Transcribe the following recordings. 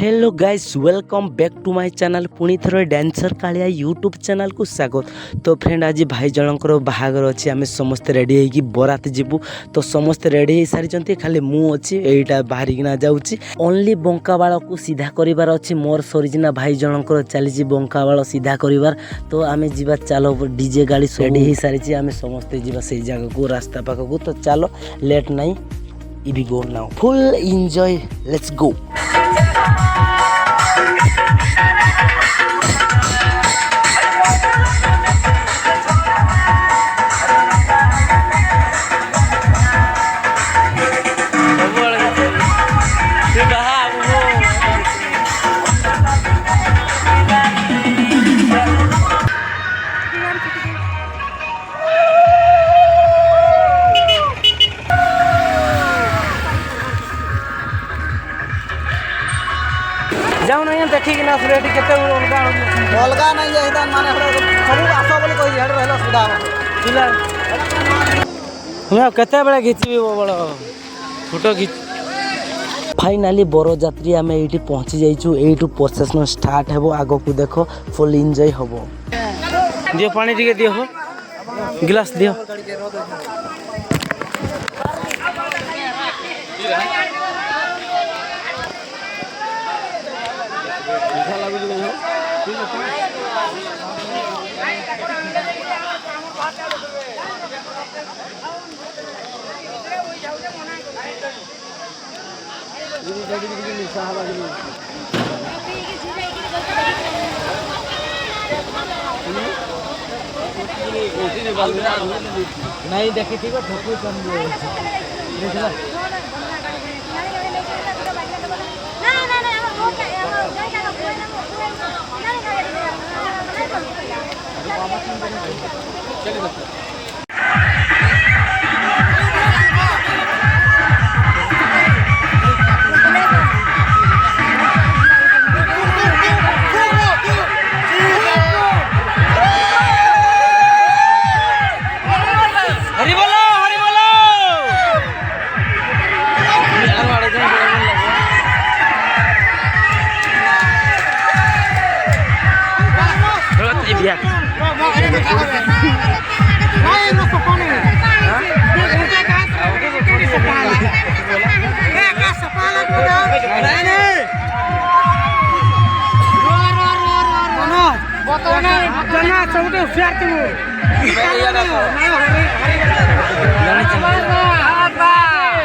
Hello guys welcome back to my channel पुणी थर dancer Kaliya YouTube channel को स्वागत। तो फ्रेंड आज भाई जनकर बाहागर अच्छी आम समस्ते रेडी होगी बरात जीवु तो समस्ते रेडी हो सारी खाली मु अच्छी एटा बाहरिकिना जाऊँगी ओनली बंका बाल को सीधा करार अच्छी मोर सरीजना भाई जनकर चली बंका बाल सीधा करार। तो आम जा चलो डीजे गाड़ी रेडी हो सारी आम समस्ते जा से जगह को रास्ता पाख को। तो चलो लेट नाई इवी go now full enjoy let's go. जाऊ ना देखिक ना रेडी केते अलगा नहीं है माने सब आस बोली कहि हेड रहलो सुधा सुला हम केते बेले घिचबी बड़ फोटो घिच। फाइनाली बरजात्री आम ये पहुँची जाइछु एठू प्रोसेसन स्टार्ट हेबो आगो को देखो फुल एंजॉय हेबो। दियो पानी टिके दियो हो गिलास दियो। नहीं देखी थी ठोकू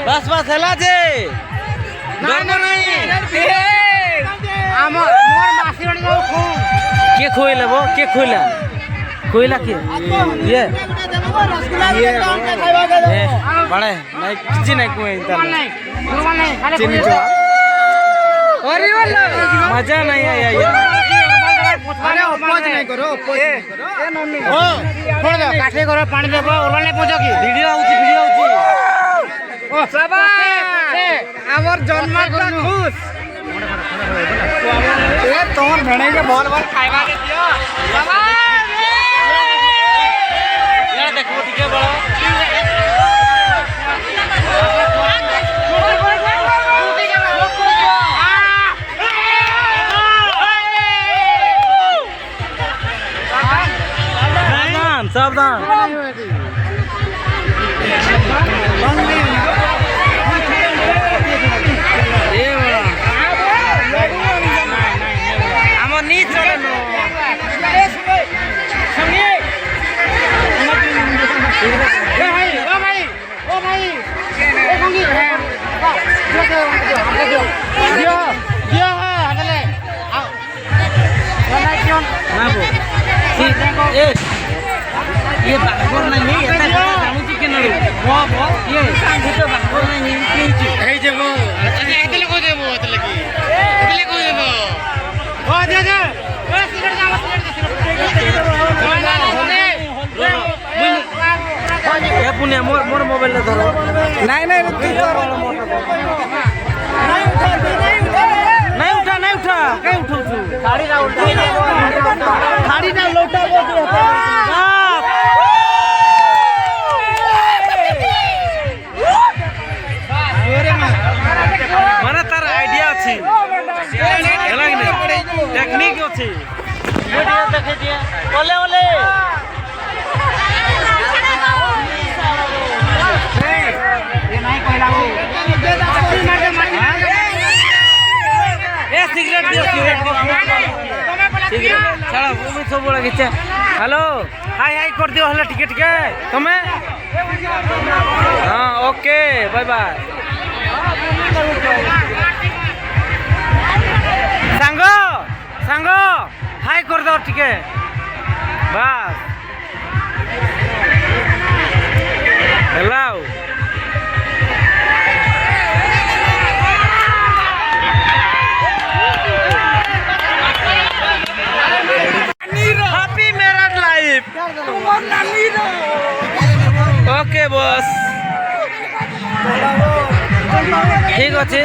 बस बस है के खोइला वो के खोइला खोइला के ये बड़े नहीं किसी नहीं कोई मजा नहीं आया अरे अपोज नहीं करो अपोज नहीं करो ओ छोड़ दो काठे करो पानी देबो ओला नहीं पहुंचो की वीडियो आउची ओ शाबाश हमर जन्मटा खुश ए तोर भेणे के बोल बोल खाइबा के दियो शाबाश यार देखो ठीक बड़ो सावधान आम नी चले ये बागोर नहीं है एता जानु छी के नरो वो ये सांगुतो बागोर नहीं है हे जेबो एतले को देबो एतले को देबो ओ दे दे ओ सिगरेट जा सिगरेट ए पुने मोर मोबाइल ले धरो नहीं नहीं तू धरो मोर नहीं उठा कहीं उठो तू गाड़ी ना उल्टा गाड़ी ना लौटा वो माने तार आइडिया अच्छी टेक्निक अछि वीडियो देखे दिए ओले ओले ये नहीं कहला हो ए सिगरेट दियो सिगरेट चलो वो भी सब बोला किछ हेलो हाय हाय कर दियो हला टिके टिके तमे हां ओके बाय बाय सांगो सांगो हाय कर दो टिके बस hello happy married life okay boss ठीक अच्छे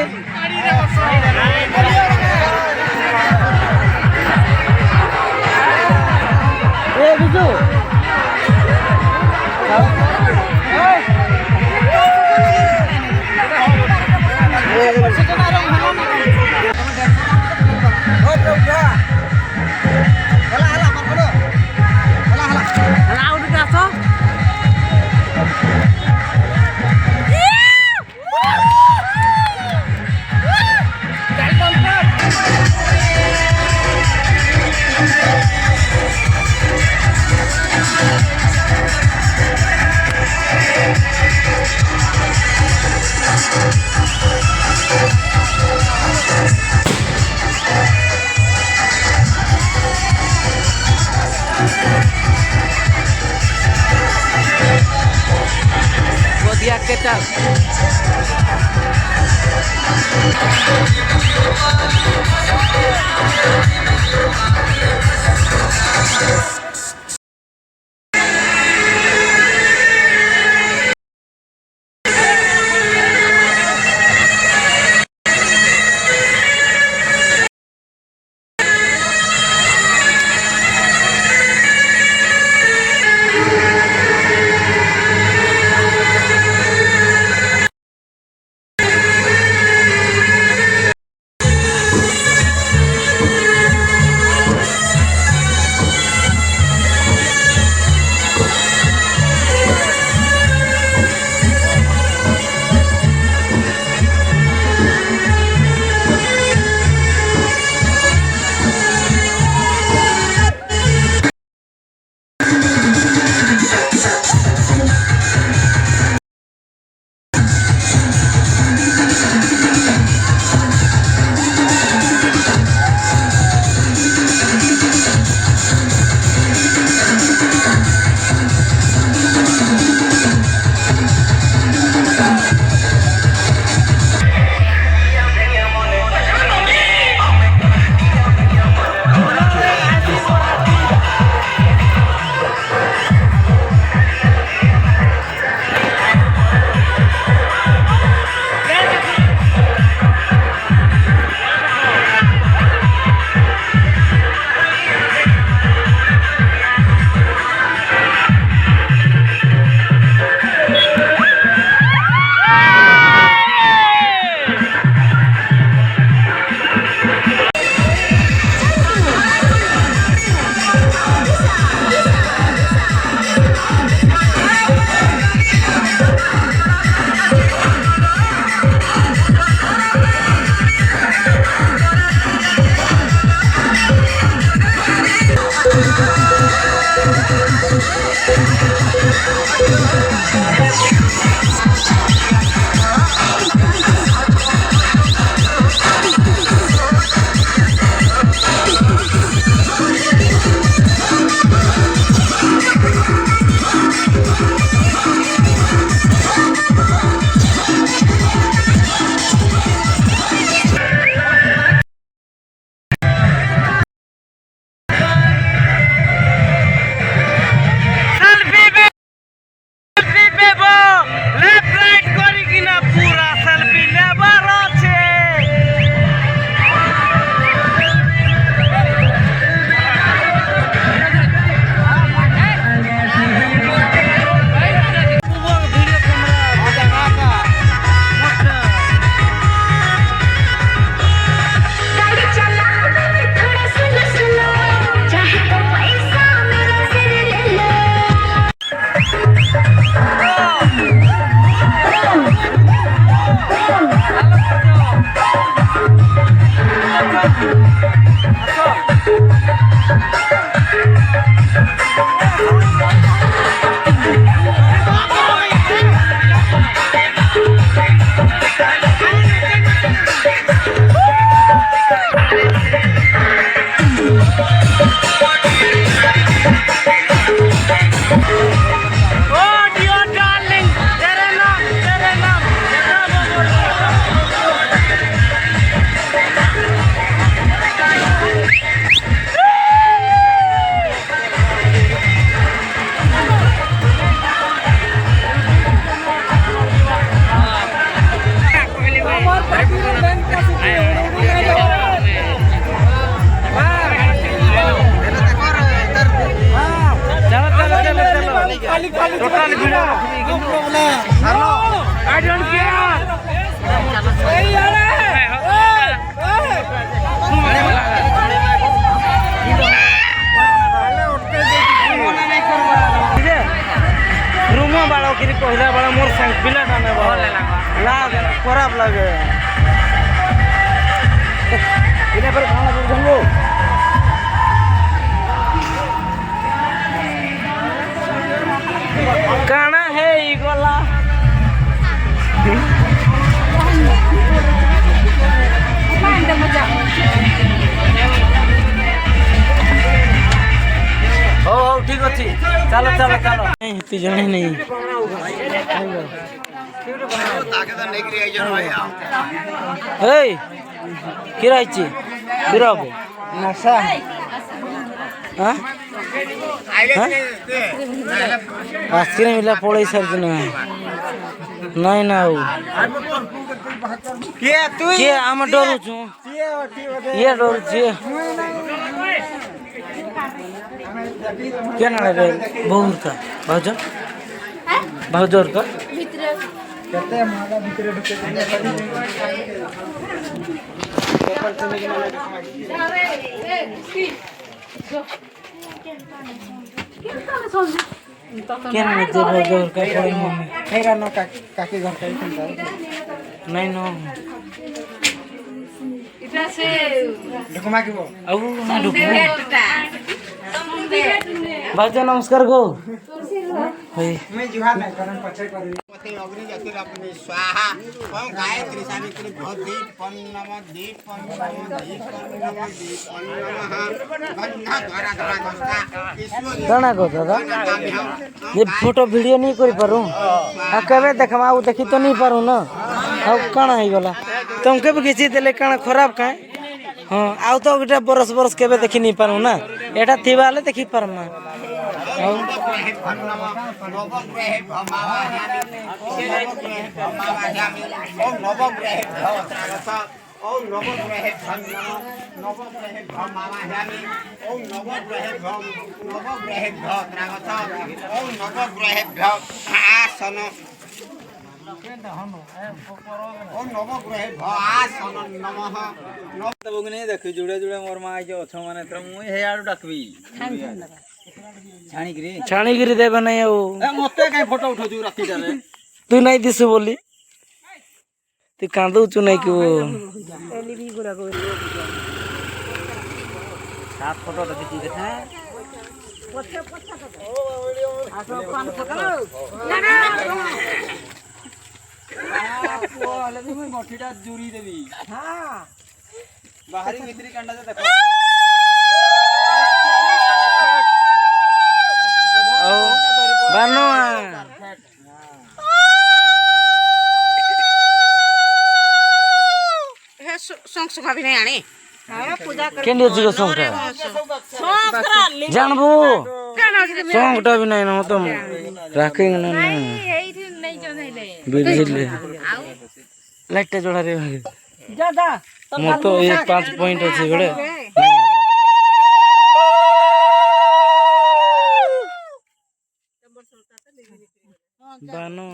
बिजू गोदिया के चल टोटल भिड़ आई डोंट केयर रूम बाड़ कि कहला बाड़ मोर संग पिलाटा ने लाग खराब लगे इने पर खाना कर जंगो काना है ई गला हो हो ठीक अच्छी चलो चलो चलो नहीं तू जाने नहीं ए किराइची बिराबो नशा हां आस्किरे मिला पड़े सर दिन नहीं ना हो के आम डरू छु ये डरू छी क्या ना रे बहुत का भाउजर भाउजर का भीतर कते मागा भीतर ढुके क्या ना जे भाउजर का पड़े मम्मी हेगा न काकी घर का नहीं नो इटा से ढुकमा के अब ना ढुकमा भाई नमस्कार गो मैं जुहार नहीं करन पछे करी पति अग्नि जति अपने स्वाहा ओम गायत्री सावित्री भद्री पन्नम दीप पन्नम दीप पन्नम दीप पन्नम गन्ना धरा धरा दस्ता ईश्वर कना को दादा ये फोटो वीडियो नहीं करि पारू आ कबे देखमा आ देखि तो नहीं पारू ना अब कना ही गला तुम के खिची देले कना खराब काए हां आउ तो गोटे बरस बरस केबे देखि नहीं पारू ना एटा थिबाले देखि पारमा देखी जुड़े जुड़े मोर माँ जो अच्छो माने तो मुई हे आडू डाकबी छाणीगिरी देबे नहीं ओ मते काई फोटो उठो छु राती रे तू नहीं दिसु बोली तू कांदू छु नहीं कि एलईडी गुरा को सात फोटो तो खींची देखा पछे पछे आसो पान सकलो हां ले मुई मोठीटा जुरी देबी हां बाहरी भीतरी कंडा से देखो बानो हे संग सुखा भी नहीं आनी पूजा कर केंडी जी को सोंग जानबो सोंगटा भी नहीं न तुम राखेंगे ना नहीं जो नहीं बिजली लाइट जोड़ा रे ज्यादा मो तो ये 5 पॉइंट अछि गडे बानो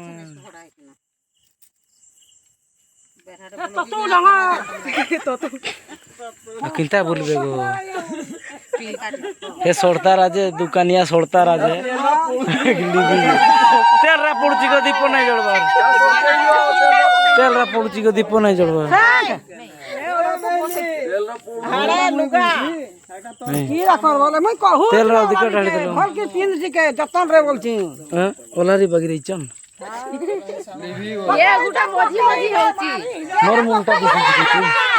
किंता बोलबे गो हे सोड़ता राजे दुकानिया सोड़ता राजे तेरा पड़ची को दीप नहीं जळबार तेरा पड़ची को दीप नहीं जळबार हाड़े लुगा की राखर बोले मैं कहू तेल राव दिक्कत ढाली देलो भल के पिन के जतन रे बोलची हां ओलारी बगरी चन ये गुटा मजी मजी होची मोर मुंटा दिखि